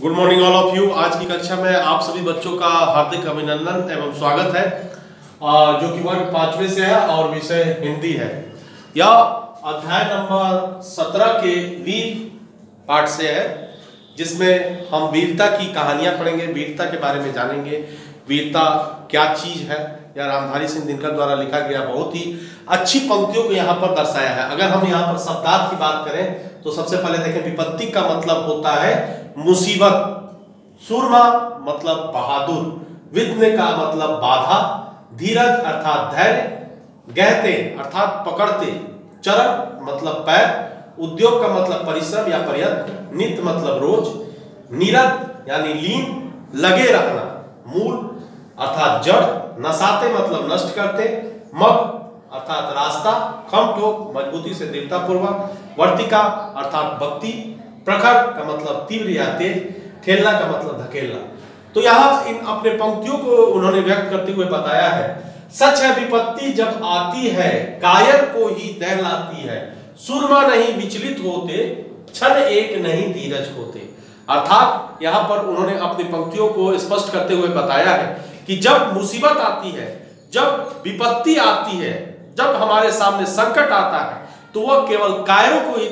Good morning all of you. आज की कक्षा में आप सभी बच्चों का हार्दिक अभिनंदन एवं स्वागत है, जो कि वर्ग 5वें से है और विषय हिंदी है। यह अध्याय नंबर 17 के वीर पाठ से है, जिसमें हम वीरता की कहानियां पढ़ेंगे, वीरता के बारे में जानेंगे। वीरता क्या चीज है, यह रामधारी सिंह दिनकर द्वारा लिखा गया बहुत ही अच्छी पंक्तियों को यहाँ पर दर्शाया है। अगर हम यहाँ पर शब्दार्थ की बात करें तो सबसे पहले देखें, विपत्ति का मतलब होता है मुसीबत, सूरमा मतलब बहादुर, विघ्न का मतलब बाधा, धीरज अर्थात धैर्य, गहते अर्थात पकड़ते, चरण मतलब पैर, उद्योग का मतलब परिश्रम या प्रयत्न, नित मतलब रोज, निरत यानी लीन, लगे रहना, मूल अर्थात जड़, नसाते मतलब नष्ट करते, मग अर्थात रास्ता, खम ठोक मजबूती से दृढ़तापूर्वक, वर्तिका अर्थात बत्ती, प्रखर का मतलब तीव्र या तेज, ठेलना का मतलब धकेलना। तो यहाँ इन अपने पंक्तियों को उन्होंने व्यक्त करते हुए बताया है, सच है विपत्ति जब आती है कायर को ही दहलाती है, सूरमा नहीं विचलित होते, क्षण एक नहीं धीरज होते। अर्थात यहाँ पर उन्होंने अपनी पंक्तियों को स्पष्ट करते हुए बताया है कि जब मुसीबत आती है, जब विपत्ति आती है, जब हमारे सामने संकट आता है, तो वह केवल कायरों को ही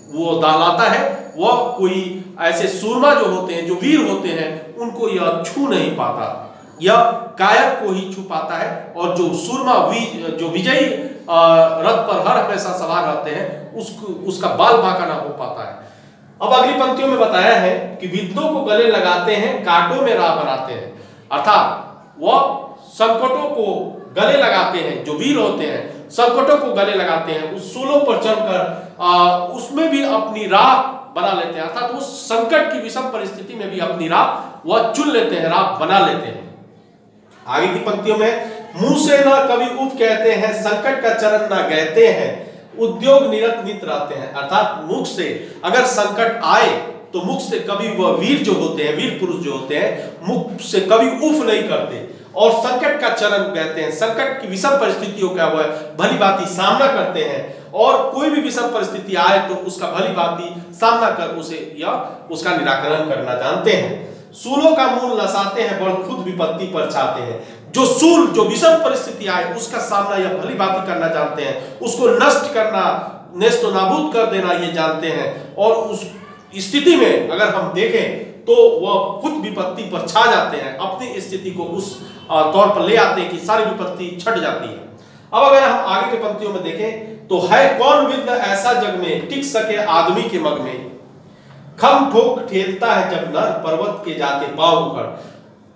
वो दहलाता है। वह कोई ऐसे सूरमा जो होते हैं, जो वीर होते हैं, उनको यह छू नहीं पाता, यह कायर को ही छू पाता है। और जो सूरमा जो विजयी रथ पर हर हमेशा सवार रहते हैं, उसका बाल बांका ना हो पाता है। अब अगली पंक्तियों में बताया है कि विद्रोह को गले लगाते हैं, कांटों में राह बनाते हैं। अर्थात वह संकटों को गले लगाते हैं, जो वीर होते हैं संकटों को गले लगाते हैं, उस सूलों पर चढ़कर उसमें भी अपनी राह बना लेते हैं। अर्थात उस संकट की विषम परिस्थिति में भी अपनी राह वह चुन लेते हैं, राह बना लेते हैं। आगे की पंक्तियों में, मुंह से ना कभी उफ कहते हैं, संकट का चरण ना गहते हैं, उद्योग निरत नित रहते हैं। अर्थात मुख से अगर संकट आए तो मुख से कभी वह वीर जो होते हैं, वीर पुरुष जो होते हैं, मुख से कभी उफ नहीं करते और संकट का चरण कहते हैं, संकट की विषम परिस्थितियों का वह भली भांति सामना करते हैं, और कोई भी विषम परिस्थिति आए तो उसका भली भांति सामना कर उसे या उसका निराकरण करना जानते हैं। सूलों का मूल नसाते हैं, बड़ खुद विपत्ति पर छाते हैं। जो सूल, जो विषम परिस्थिति आए, उसका सामना यह भली भांति करना जानते हैं, उसको नष्ट करना, नेस्तो नाबूद कर देना ये जानते हैं। और उस स्थिति में अगर हम देखें तो वह खुद विपत्ति पर छा जाते हैं, अपनी स्थिति को उस तौर पर ले आते हैं कि सारी विपत्ति छट जाती है। अब अगर हम आगे के पंक्तियों में देखें तो, है कौन विघ्न ऐसा जग में, टिक सके आदमी के मग में, खम ठोक ठेलता है जब नर पर्वत के जाते पांव उखड़।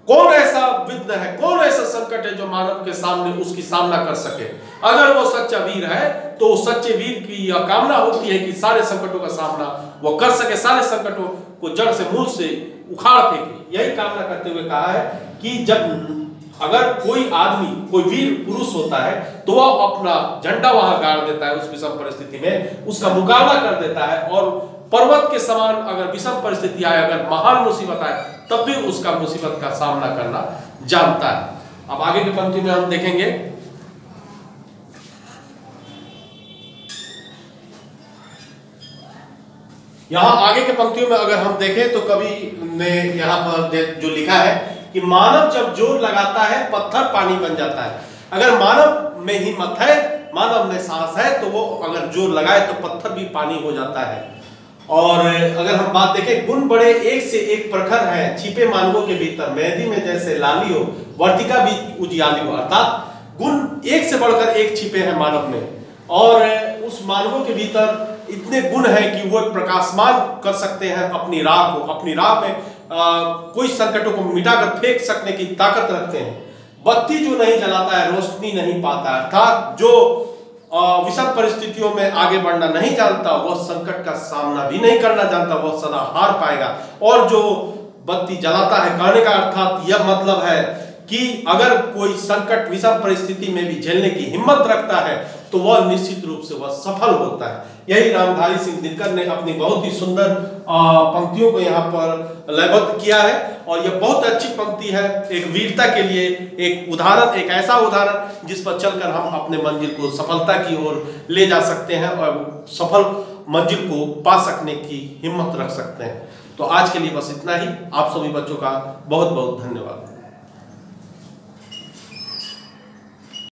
कौन ऐसा विघ्न है, कौन ऐसा संकट है जो मानव के सामने उसकी सामना कर सके। अगर वो सच्चा वीर है तो सच्चे वीर की यह कामना होती है कि सारे संकटों का सामना वो कर सके, सारे संकटों को जड़ से मूल से उखाड़ फेंके। यही कामना करते हुए कहा है कि जब अगर कोई आदमी, कोई वीर पुरुष होता है तो वह अपना झंडा वहां गाड़ देता है, उस विषम परिस्थिति में उसका मुकाबला कर देता है, और पर्वत के समान अगर विषम परिस्थिति आए, अगर महान मुसीबत आए, तब भी उसका मुसीबत का सामना करना जानता है। अब आगे की पंक्ति में हम देखेंगे, यहां आगे के पंक्तियों में अगर हम देखें तो कवि ने यहाँ पर जो लिखा है कि मानव जब जोर लगाता है पत्थर पानी बन जाता है। अगर मानव में हिम्मत है, मानव में साहस है, तो वो अगर जोर लगाए तो पत्थर भी पानी हो जाता है। और अगर हम बात देखें, गुण बड़े एक से एक प्रखर हैं, छिपे मानवों के भीतर, मेहंदी में जैसे लाली हो, वर्तिका भी उजियाली हो। अर्थात गुण एक से बढ़कर एक छिपे हैं मानव में, और उस मानवों के भीतर इतने गुण हैं कि वो प्रकाशमान कर सकते हैं अपनी राह को, अपनी राह में कोई संकटों को मिटाकर फेंक सकने की ताकत रखते हैं। बत्ती जो नहीं जलाता है रोशनी नहीं पाता। अर्थात जो विषम परिस्थितियों में आगे बढ़ना नहीं जानता, वह संकट का सामना भी नहीं करना जानता, वह सदा हार पाएगा। और जो बत्ती जलाता है, कहने का अर्थात यह मतलब है कि अगर कोई संकट विषम परिस्थिति में भी झेलने की हिम्मत रखता है तो वह निश्चित रूप से वह सफल होता है। यही रामधारी सिंह दिनकर ने अपनी बहुत ही सुंदर पंक्तियों को यहाँ पर लयबद्ध किया है, और यह बहुत अच्छी पंक्ति है एक वीरता के लिए, एक उदाहरण, एक ऐसा उदाहरण जिस पर चलकर हम अपने मंजिल को सफलता की ओर ले जा सकते हैं और सफल मंजिल को पा सकने की हिम्मत रख सकते हैं। तो आज के लिए बस इतना ही। आप सभी बच्चों का बहुत बहुत धन्यवाद।